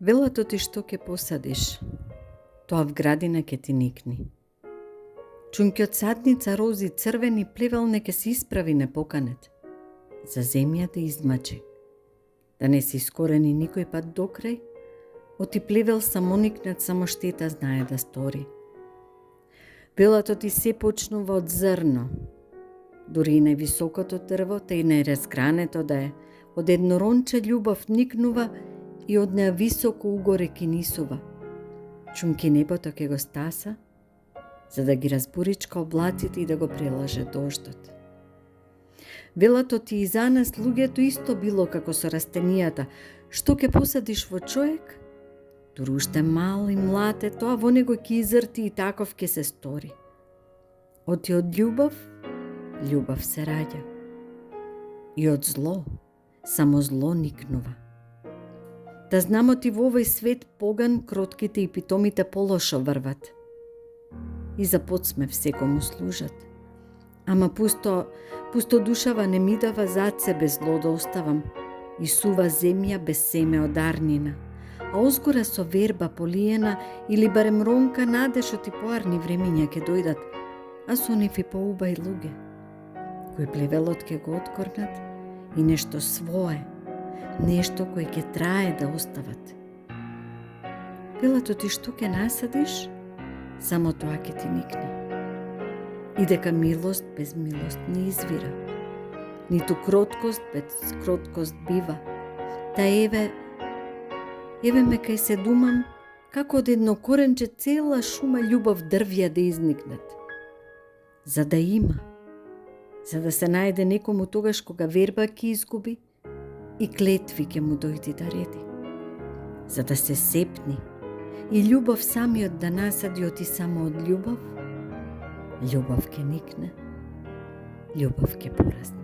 Велато ти што ќе посадиш, тоа в градина ќе ти никни. Чунќот садница рози црвени плевел не ке се исправи непоканет. За земја да измачи. Да не се искорени никој пат докрај, оти плевел само никнат само штета знае да стори. Велато ти се почнува од зрно. Дури и највисокото дрво, та и најразгрането да е, од едно ронче љубов никнува и од неа високо угоре ки нисува. Чунки небото ке го стаса, за да ги разбуричка облаците и да го прелаже дождот. Велато ти и за нас луѓето исто било како со растенијата, што ке посадиш во човек, дури уште мал и млад е тоа во него ке изрти и таков ке се стори. Оти од љубов, љубов се раѓа. И од зло, само зло никнува. Да знамо ти во овој свет поган, кротките и питомите полошо врват. И за подсмев секому служат. Ама пусто душава не ми дава зад себе зло да оставам. И сува земја без семе од арнина. А озгора со верба полиена или барем ронка надешот и поарни времиња ќе дојдат, а со нив и поубај луѓе, кои плевелот ќе го откорнат и нешто свое, нешто кој ќе трае да остават. Велато ти што ќе насадиш, само тоа ќе ти никне. И дека милост без милост не извира, ниту кроткост без кроткост бива. Та еве ме кај се думам, како од едно коренче цела шума љубов дрвја да изникнат. За да има, за да се најде некому тогаш кога верба ќе изгуби и клетви ќе му дојди да реди. За да се сепни и љубов самиот да насади оти само од љубов, љубов ќе никне, љубов ќе порасне.